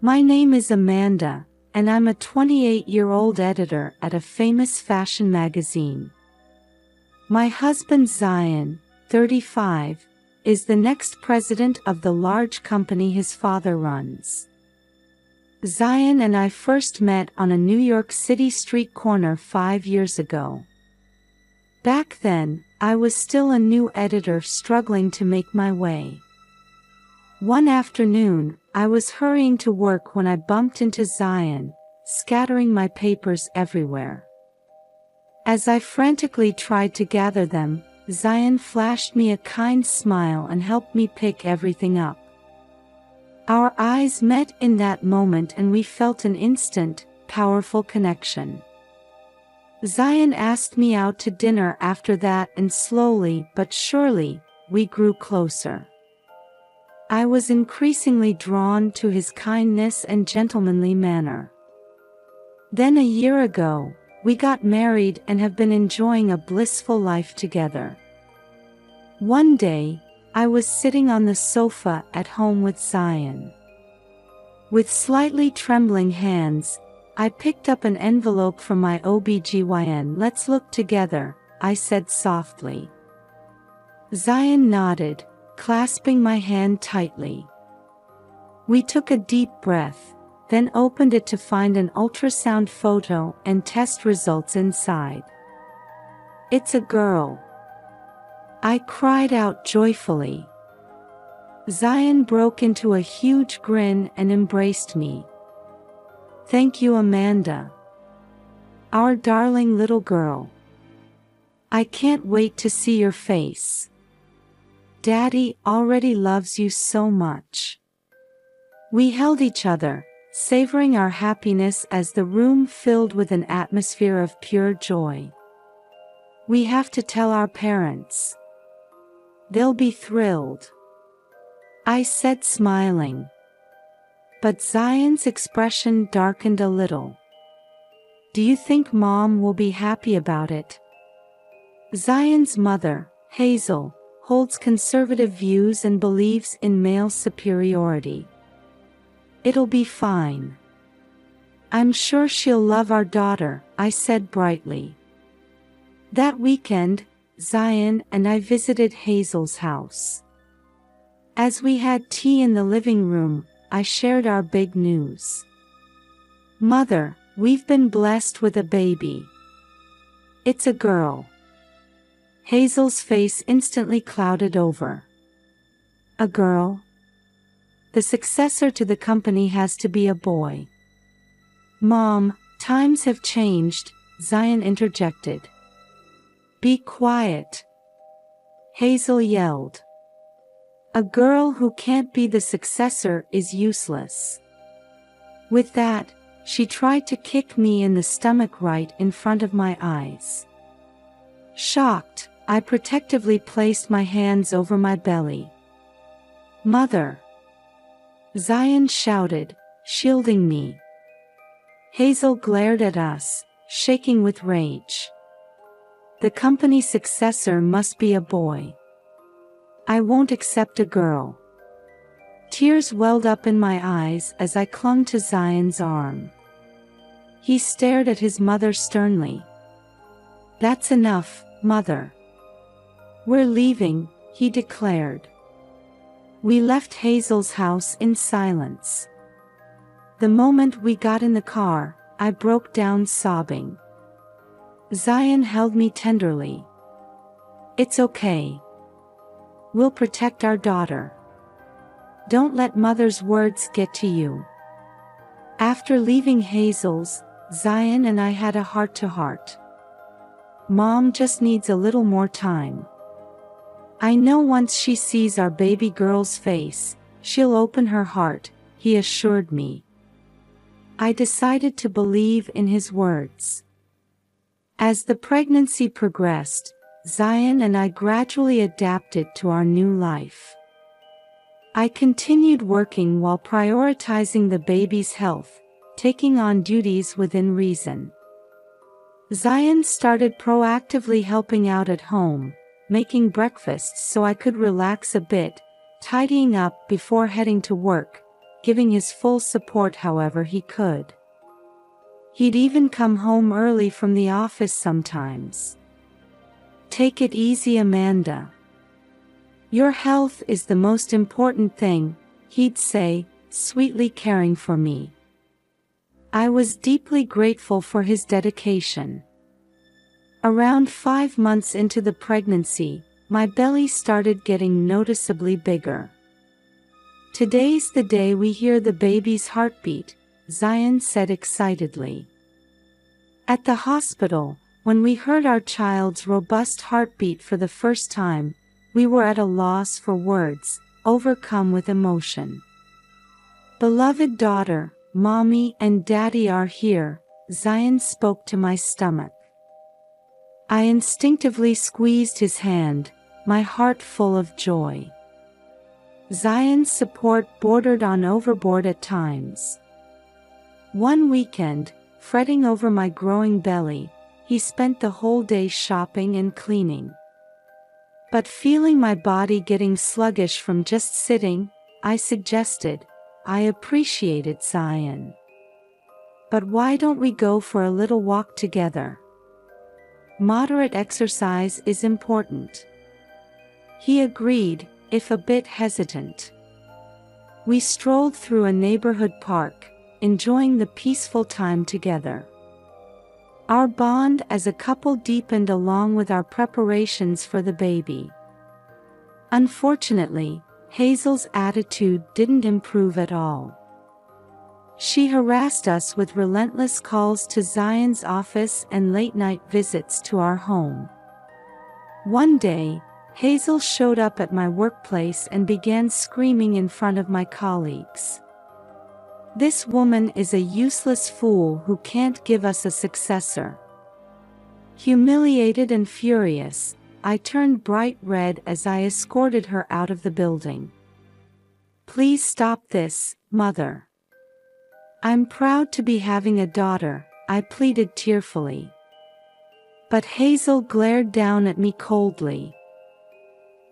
My name is Amanda, and I'm a 28-year-old editor at a famous fashion magazine. My husband Zion, 35, is the next president of the large company his father runs. Zion and I first met on a New York City street corner 5 years ago. Back then, I was still a new editor struggling to make my way. One afternoon, I was hurrying to work when I bumped into Zion, scattering my papers everywhere. As I frantically tried to gather them, Zion flashed me a kind smile and helped me pick everything up. Our eyes met in that moment and we felt an instant, powerful connection. Zion asked me out to dinner after that, and slowly but surely, we grew closer. I was increasingly drawn to his kindness and gentlemanly manner. Then a year ago, we got married and have been enjoying a blissful life together. One day, I was sitting on the sofa at home with Zion. With slightly trembling hands, I picked up an envelope from my OBGYN. "Let's look together," I said softly. Zion nodded, clasping my hand tightly. We took a deep breath, then opened it to find an ultrasound photo and test results inside. "It's a girl," I cried out joyfully. Zion broke into a huge grin and embraced me. "Thank you, Amanda. Our darling little girl. I can't wait to see your face. Daddy already loves you so much." We held each other, savoring our happiness as the room filled with an atmosphere of pure joy. "We have to tell our parents. They'll be thrilled," I said, smiling. But Zion's expression darkened a little. "Do you think Mom will be happy about it?" Zion's mother, Hazel, holds conservative views and believes in male superiority. "It'll be fine. I'm sure she'll love our daughter," I said brightly. That weekend, Zion and I visited Hazel's house. As we had tea in the living room, I shared our big news. "Mother, we've been blessed with a baby. It's a girl." Hazel's face instantly clouded over. "A girl? The successor to the company has to be a boy." "Mom, times have changed," Zion interjected. "Be quiet," Hazel yelled. "A girl who can't be the successor is useless." With that, she tried to kick me in the stomach right in front of my eyes. Shocked, I protectively placed my hands over my belly. "Mother!" Zion shouted, shielding me. Hazel glared at us, shaking with rage. "The company successor must be a boy. I won't accept a girl." Tears welled up in my eyes as I clung to Zion's arm. He stared at his mother sternly. "That's enough, Mother. We're leaving," he declared. We left Hazel's house in silence. The moment we got in the car, I broke down sobbing. Zion held me tenderly. "It's okay. We'll protect our daughter. Don't let Mother's words get to you." After leaving Hazel's, Zion and I had a heart-to-heart. "Mom just needs a little more time. I know once she sees our baby girl's face, she'll open her heart," he assured me. I decided to believe in his words. As the pregnancy progressed, Zion and I gradually adapted to our new life. I continued working while prioritizing the baby's health, taking on duties within reason. Zion started proactively helping out at home, making breakfasts so I could relax a bit, tidying up before heading to work, giving his full support however he could. He'd even come home early from the office sometimes. "Take it easy, Amanda. Your health is the most important thing," he'd say, sweetly caring for me. I was deeply grateful for his dedication. Around 5 months into the pregnancy, my belly started getting noticeably bigger. "Today's the day we hear the baby's heartbeat," Zion said excitedly. At the hospital, when we heard our child's robust heartbeat for the first time, we were at a loss for words, overcome with emotion. "Beloved daughter, Mommy and Daddy are here," Zion spoke to my stomach. I instinctively squeezed his hand, my heart full of joy. Zion's support bordered on overboard at times. One weekend, fretting over my growing belly, he spent the whole day shopping and cleaning. But feeling my body getting sluggish from just sitting, I suggested, "I appreciate it, Zion. But why don't we go for a little walk together? Moderate exercise is important." He agreed, if a bit hesitant. We strolled through a neighborhood park, enjoying the peaceful time together. Our bond as a couple deepened along with our preparations for the baby. Unfortunately, Hazel's attitude didn't improve at all. She harassed us with relentless calls to Zion's office and late-night visits to our home. One day, Hazel showed up at my workplace and began screaming in front of my colleagues. "This woman is a useless fool who can't give us a successor." Humiliated and furious, I turned bright red as I escorted her out of the building. "Please stop this, Mother. I'm proud to be having a daughter," I pleaded tearfully. But Hazel glared down at me coldly.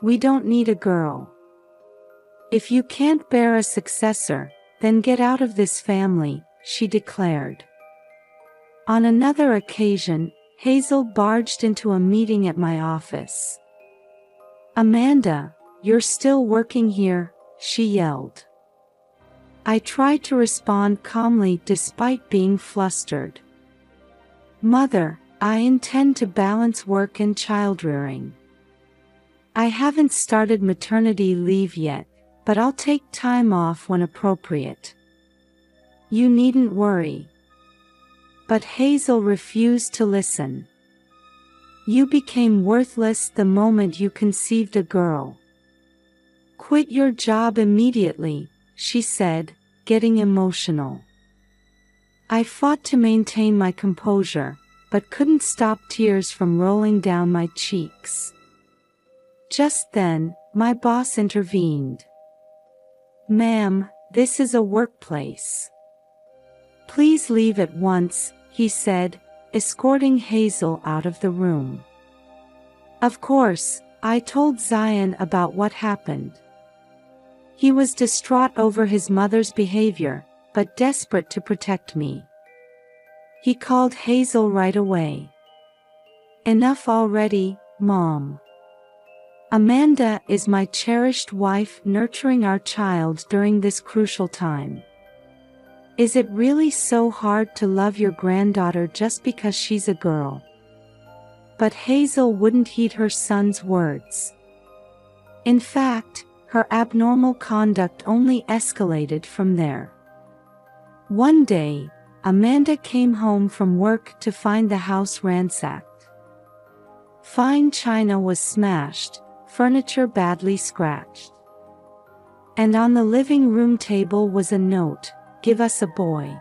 "We don't need a girl. If you can't bear a successor, then get out of this family," she declared. On another occasion, Hazel barged into a meeting at my office. "Amanda, you're still working here," she yelled. I tried to respond calmly despite being flustered. "Mother, I intend to balance work and childrearing. I haven't started maternity leave yet, but I'll take time off when appropriate. You needn't worry." But Hazel refused to listen. "You became worthless the moment you conceived a girl. Quit your job immediately," she said, getting emotional. I fought to maintain my composure, but couldn't stop tears from rolling down my cheeks. Just then, my boss intervened. "Ma'am, this is a workplace. Please leave at once," he said, escorting Hazel out of the room. Of course, I told Zion about what happened. He was distraught over his mother's behavior, but desperate to protect me. He called Hazel right away. "Enough already, Mom. Amanda is my cherished wife nurturing our child during this crucial time. Is it really so hard to love your granddaughter just because she's a girl?" But Hazel wouldn't heed her son's words. In fact, her abnormal conduct only escalated from there. One day, Amanda came home from work to find the house ransacked. Fine china was smashed, furniture badly scratched. And on the living room table was a note, "Give us a boy."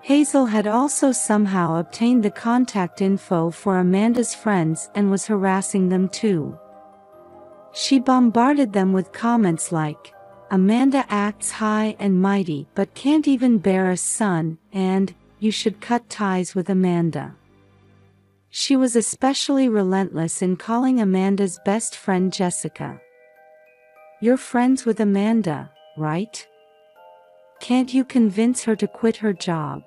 Hazel had also somehow obtained the contact info for Amanda's friends and was harassing them too. She bombarded them with comments like, "Amanda acts high and mighty but can't even bear a son," and, "You should cut ties with Amanda." She was especially relentless in calling Amanda's best friend Jessica. "You're friends with Amanda, right? Can't you convince her to quit her job?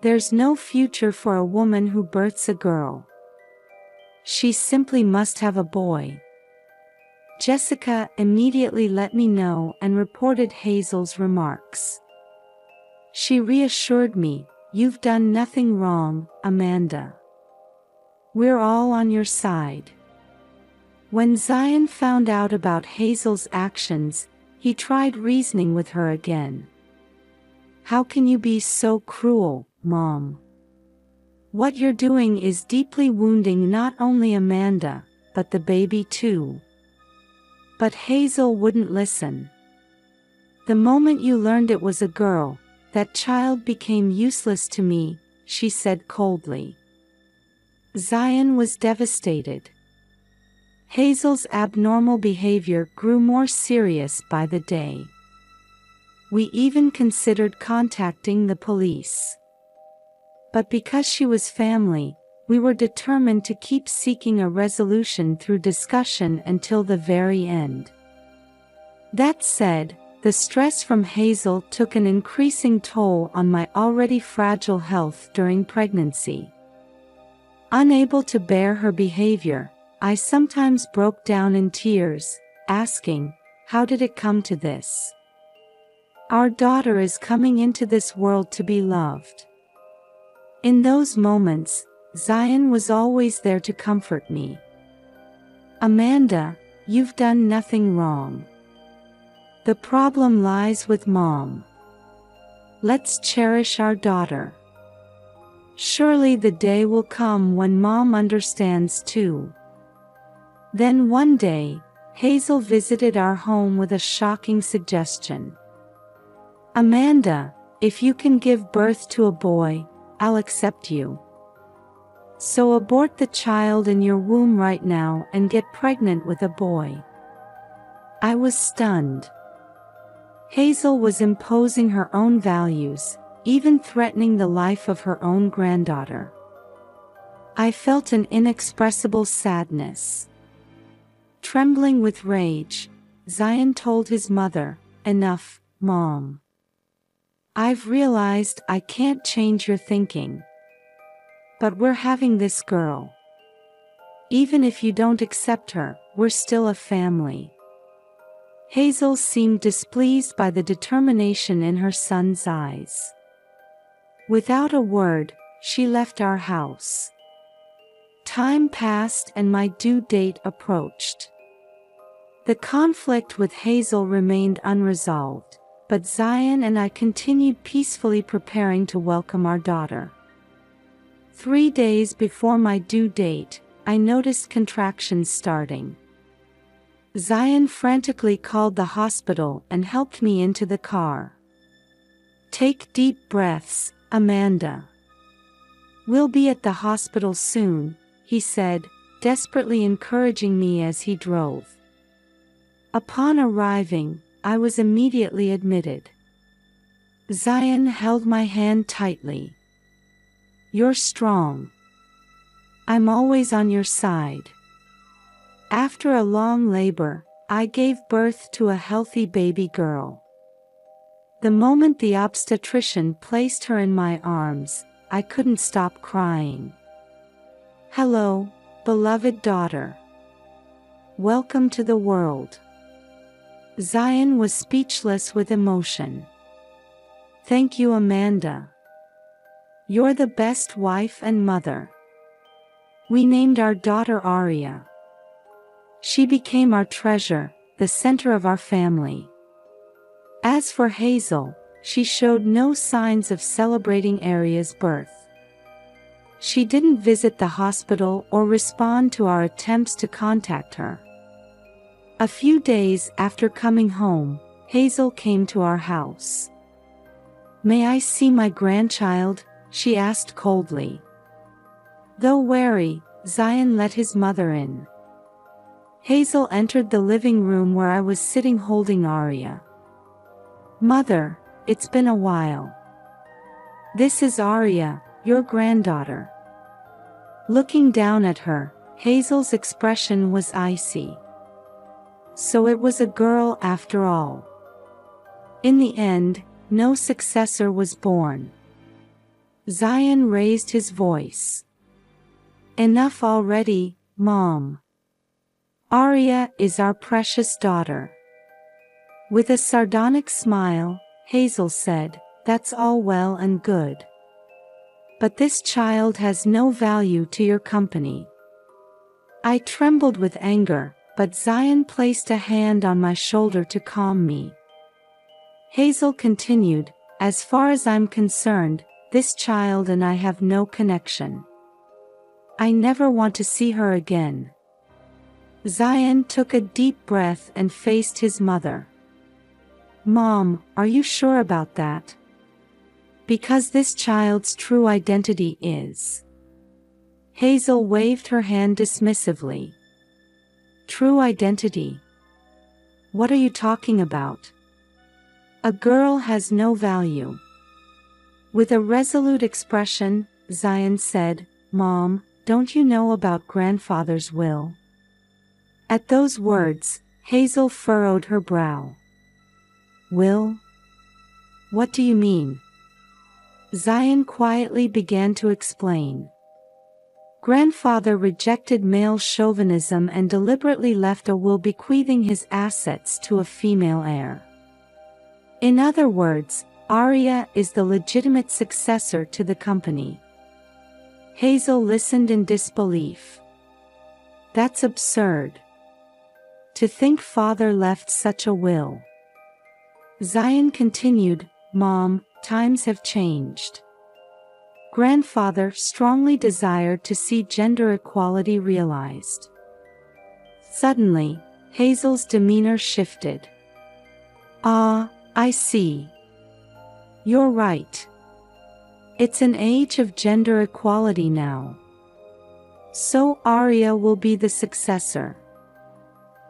There's no future for a woman who births a girl. She simply must have a boy. Jessica immediately let me know and reported Hazel's remarks. She reassured me, "You've done nothing wrong, Amanda. We're all on your side." When Zion found out about Hazel's actions, he tried reasoning with her again. "How can you be so cruel, Mom? What you're doing is deeply wounding not only Amanda, but the baby too." But Hazel wouldn't listen. "The moment you learned it was a girl, that child became useless to me," she said coldly. Zion was devastated. Hazel's abnormal behavior grew more serious by the day. We even considered contacting the police. But because she was family, we were determined to keep seeking a resolution through discussion until the very end. That said, the stress from Hazel took an increasing toll on my already fragile health during pregnancy. Unable to bear her behavior, I sometimes broke down in tears, asking, "How did it come to this? Our daughter is coming into this world to be loved." In those moments, Zion was always there to comfort me. "Amanda, you've done nothing wrong. The problem lies with Mom. Let's cherish our daughter. Surely the day will come when Mom understands too." Then one day, Hazel visited our home with a shocking suggestion. "Amanda, if you can give birth to a boy, I'll accept you. So abort the child in your womb right now and get pregnant with a boy." I was stunned. Hazel was imposing her own values, even threatening the life of her own granddaughter. I felt an inexpressible sadness. Trembling with rage, Zion told his mother, "Enough, Mom. I've realized I can't change your thinking. But we're having this girl. Even if you don't accept her, we're still a family." Hazel seemed displeased by the determination in her son's eyes. Without a word, she left our house. Time passed and my due date approached. The conflict with Hazel remained unresolved, but Zion and I continued peacefully preparing to welcome our daughter. 3 days before my due date, I noticed contractions starting. Zion frantically called the hospital and helped me into the car. "Take deep breaths, Amanda. We'll be at the hospital soon," he said, desperately encouraging me as he drove. Upon arriving, I was immediately admitted. Zion held my hand tightly. "You're strong. I'm always on your side." After a long labor, I gave birth to a healthy baby girl. The moment the obstetrician placed her in my arms, I couldn't stop crying. "Hello, beloved daughter. Welcome to the world." Zion was speechless with emotion. "Thank you, Amanda. You're the best wife and mother." We named our daughter Aria. She became our treasure, the center of our family. As for Hazel, she showed no signs of celebrating Aria's birth. She didn't visit the hospital or respond to our attempts to contact her. A few days after coming home, Hazel came to our house. "May I see my grandchild?" she asked coldly. Though wary, Zion let his mother in. Hazel entered the living room where I was sitting holding Aria. "Mother, it's been a while. This is Aria, your granddaughter." Looking down at her, Hazel's expression was icy. So it was a girl after all. In the end, no successor was born. Zion raised his voice. Enough already, Mom. Arya is our precious daughter. With a sardonic smile, Hazel said, "That's all well and good. But this child has no value to your company." I trembled with anger, but Zion placed a hand on my shoulder to calm me. Hazel continued, "As far as I'm concerned, this child and I have no connection. I never want to see her again." Zion took a deep breath and faced his mother. "Mom, are you sure about that? Because this child's true identity is..." Hazel waved her hand dismissively. "True identity? What are you talking about? A girl has no value." With a resolute expression, Zion said, "Mom, don't you know about grandfather's will?" At those words, Hazel furrowed her brow. "Will? What do you mean?" Zion quietly began to explain. Grandfather rejected male chauvinism and deliberately left a will bequeathing his assets to a female heir. In other words, Arya is the legitimate successor to the company. Hazel listened in disbelief. "That's absurd. To think father left such a will." Zion continued, "Mom, times have changed. Grandfather strongly desired to see gender equality realized." Suddenly, Hazel's demeanor shifted. "Ah, I see. You're right. It's an age of gender equality now. So Arya will be the successor.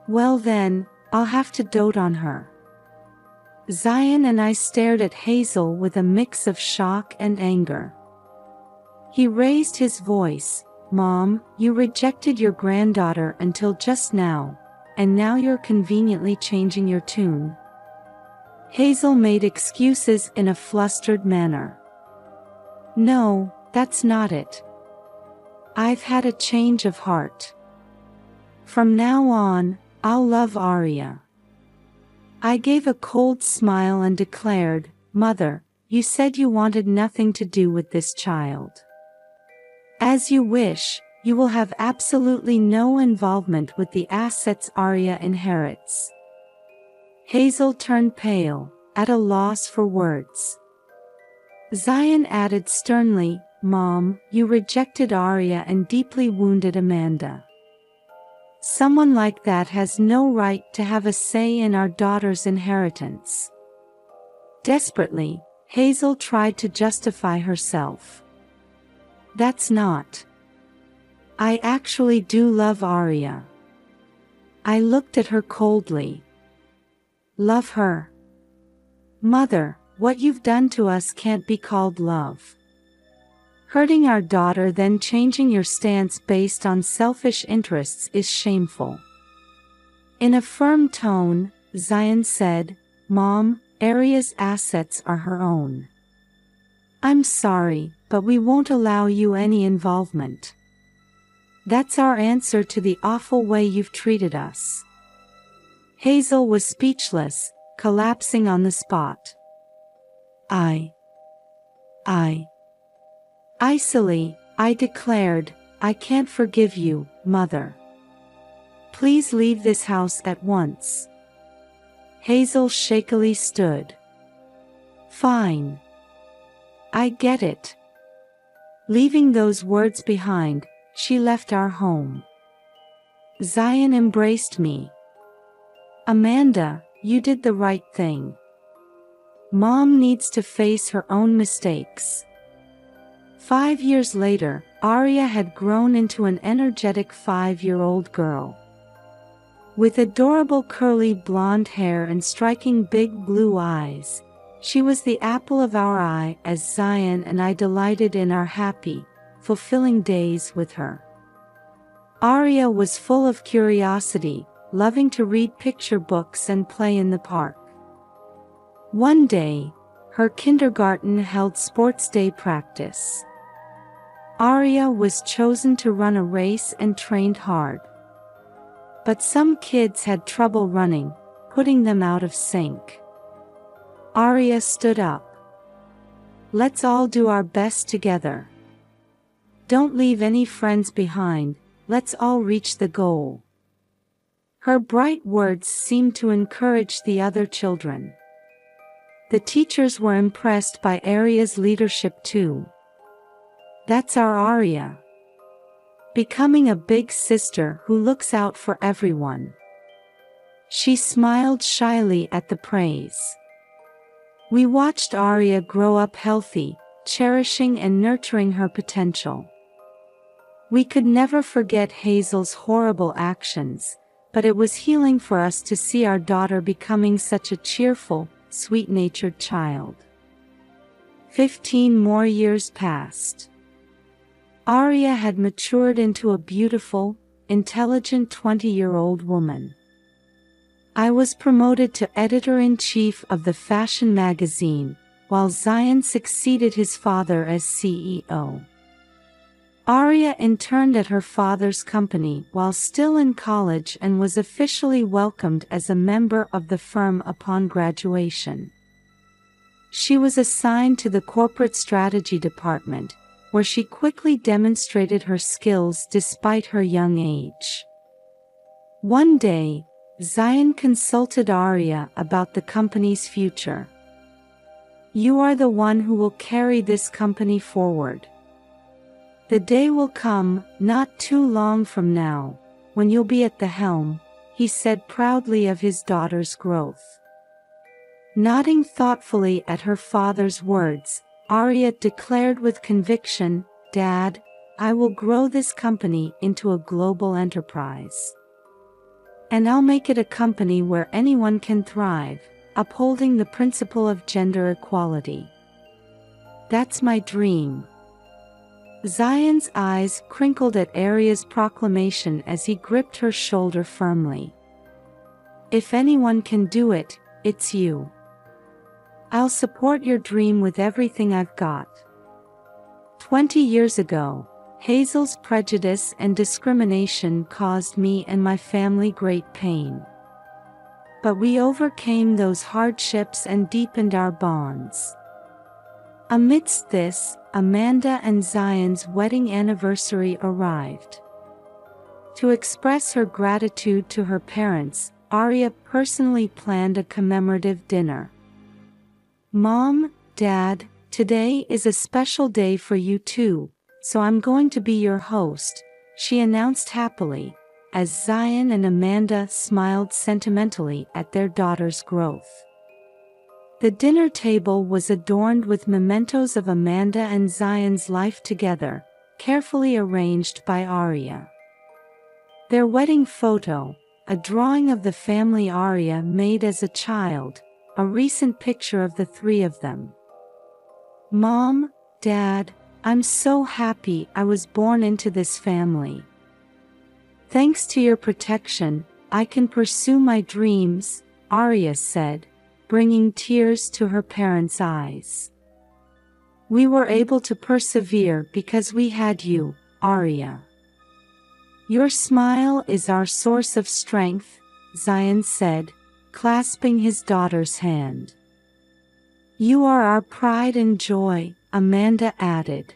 Well then, I'll have to dote on her." Zion and I stared at Hazel with a mix of shock and anger. He raised his voice, "Mom, you rejected your granddaughter until just now, and now you're conveniently changing your tune." Hazel made excuses in a flustered manner. "No, that's not it. I've had a change of heart. From now on, I'll love Arya." I gave a cold smile and declared, "Mother, you said you wanted nothing to do with this child. As you wish, you will have absolutely no involvement with the assets Arya inherits." Hazel turned pale, at a loss for words. Zion added sternly, "Mom, you rejected Arya and deeply wounded Amanda. Someone like that has no right to have a say in our daughter's inheritance." Desperately, Hazel tried to justify herself. "That's not. I actually do love Arya." I looked at her coldly. "Love her? Mother, what you've done to us can't be called love. Hurting our daughter then changing your stance based on selfish interests is shameful." In a firm tone, Zion said, "Mom, Arya's assets are her own. I'm sorry, but we won't allow you any involvement. That's our answer to the awful way you've treated us." Hazel was speechless, collapsing on the spot. Icily, I declared, "I can't forgive you, Mother. Please leave this house at once." Hazel shakily stood. "Fine. I get it." Leaving those words behind, she left our home. Zion embraced me. "Amanda, you did the right thing. Mom needs to face her own mistakes." 5 years later, Arya had grown into an energetic 5-year-old girl. With adorable curly blonde hair and striking big blue eyes, she was the apple of our eye as Zion and I delighted in our happy, fulfilling days with her. Arya was full of curiosity, loving to read picture books and play in the park. One day, her kindergarten held sports day practice. Arya was chosen to run a race and trained hard. But some kids had trouble running, putting them out of sync. Arya stood up. "Let's all do our best together. Don't leave any friends behind, let's all reach the goal." Her bright words seemed to encourage the other children. The teachers were impressed by Arya's leadership too. "That's our Arya. Becoming a big sister who looks out for everyone." She smiled shyly at the praise. We watched Arya grow up healthy, cherishing and nurturing her potential. We could never forget Hazel's horrible actions, but it was healing for us to see our daughter becoming such a cheerful, sweet-natured child. 15 more years passed. Arya had matured into a beautiful, intelligent 20-year-old woman. I was promoted to editor-in-chief of the fashion magazine, while Zion succeeded his father as CEO. Arya interned at her father's company while still in college and was officially welcomed as a member of the firm upon graduation. She was assigned to the corporate strategy department, where she quickly demonstrated her skills despite her young age. One day, Zion consulted Arya about the company's future. "You are the one who will carry this company forward. The day will come, not too long from now, when you'll be at the helm," he said proudly of his daughter's growth. Nodding thoughtfully at her father's words, Arya declared with conviction, "Dad, I will grow this company into a global enterprise. And I'll make it a company where anyone can thrive, upholding the principle of gender equality. That's my dream." Zion's eyes crinkled at Arya's proclamation as he gripped her shoulder firmly. "If anyone can do it, it's you. I'll support your dream with everything I've got." 20 years ago, Hazel's prejudice and discrimination caused me and my family great pain. But we overcame those hardships and deepened our bonds. Amidst this, Amanda and Zion's wedding anniversary arrived. To express her gratitude to her parents, Arya personally planned a commemorative dinner. "Mom, Dad, today is a special day for you too, so I'm going to be your host," she announced happily, as Zion and Amanda smiled sentimentally at their daughter's growth. The dinner table was adorned with mementos of Amanda and Zion's life together, carefully arranged by Arya. Their wedding photo, a drawing of the family Arya made as a child, a recent picture of the three of them. "Mom, Dad, I'm so happy I was born into this family. Thanks to your protection, I can pursue my dreams," Arya said, bringing tears to her parents' eyes. "We were able to persevere because we had you, Arya. Your smile is our source of strength," Zion said, clasping his daughter's hand. "You are our pride and joy," Amanda added.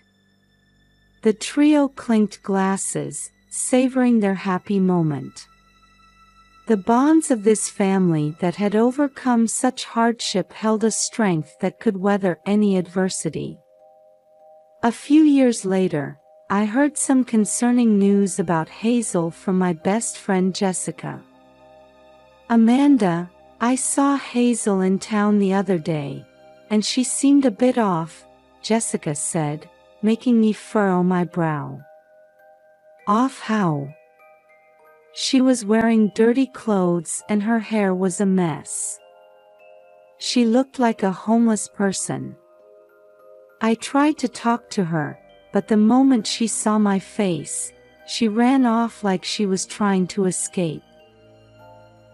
The trio clinked glasses, savoring their happy moment. The bonds of this family that had overcome such hardship held a strength that could weather any adversity. A few years later, I heard some concerning news about Hazel from my best friend Jessica. "Amanda, I saw Hazel in town the other day, and she seemed a bit off," Jessica said, making me furrow my brow. "Off how?" "She was wearing dirty clothes and her hair was a mess. She looked like a homeless person. I tried to talk to her, but the moment she saw my face, she ran off like she was trying to escape."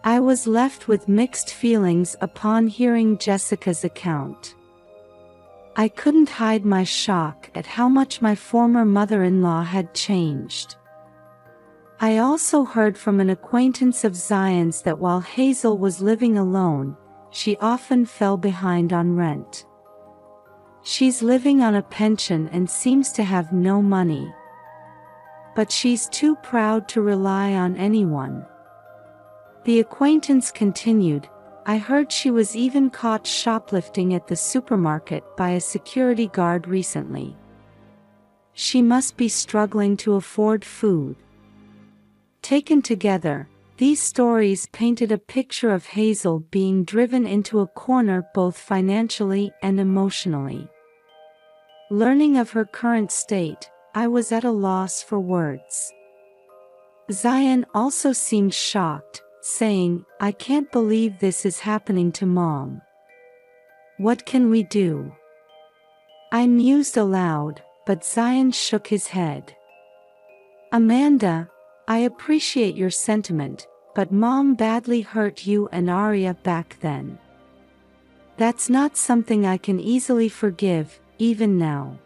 I was left with mixed feelings upon hearing Jessica's account. I couldn't hide my shock at how much my former mother-in-law had changed. I also heard from an acquaintance of Zion's that while Hazel was living alone, she often fell behind on rent. She's living on a pension and seems to have no money. But she's too proud to rely on anyone. The acquaintance continued, I heard she was even caught shoplifting at the supermarket by a security guard recently. She must be struggling to afford food. Taken together, these stories painted a picture of Hazel being driven into a corner both financially and emotionally. Learning of her current state, I was at a loss for words. Zion also seemed shocked, saying, I can't believe this is happening to Mom. What can we do? I mused aloud, but Zion shook his head. Amanda, I appreciate your sentiment, but Mom badly hurt you and Arya back then. That's not something I can easily forgive, even now.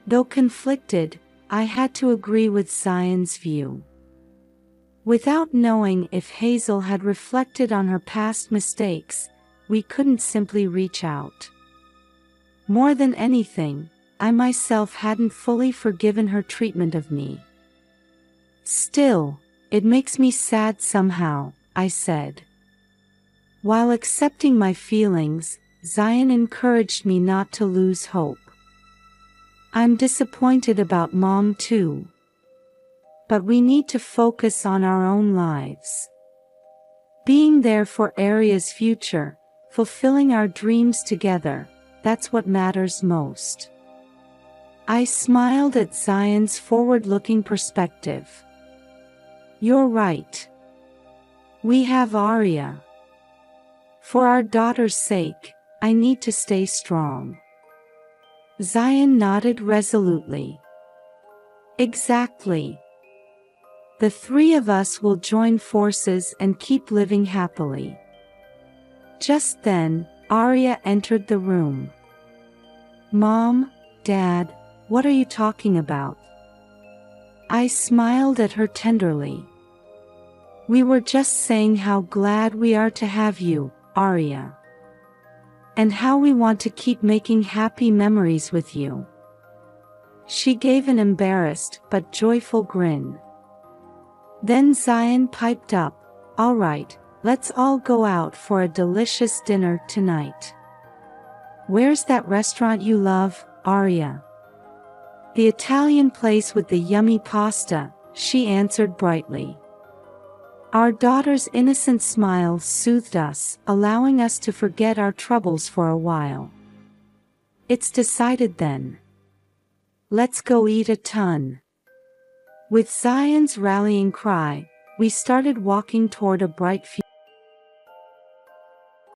Though conflicted, I had to agree with Zion's view. Without knowing if Hazel had reflected on her past mistakes, we couldn't simply reach out. More than anything, I myself hadn't fully forgiven her treatment of me. Still, it makes me sad somehow, I said. While accepting my feelings, Zion encouraged me not to lose hope. I'm disappointed about Mom too. But we need to focus on our own lives. Being there for Arya's future, fulfilling our dreams together, that's what matters most. I smiled at Zion's forward-looking perspective. You're right. We have Arya. For our daughter's sake, I need to stay strong. Zion nodded resolutely. Exactly. The three of us will join forces and keep living happily. Just then, Arya entered the room. Mom, Dad, what are you talking about? I smiled at her tenderly. We were just saying how glad we are to have you, Arya. And how we want to keep making happy memories with you. She gave an embarrassed but joyful grin. Then Zion piped up, all right, let's all go out for a delicious dinner tonight. Where's that restaurant you love, Arya? The Italian place with the yummy pasta, she answered brightly. Our daughter's innocent smile soothed us, allowing us to forget our troubles for a while. It's decided then. Let's go eat a ton. With Zion's rallying cry, we started walking toward a bright future.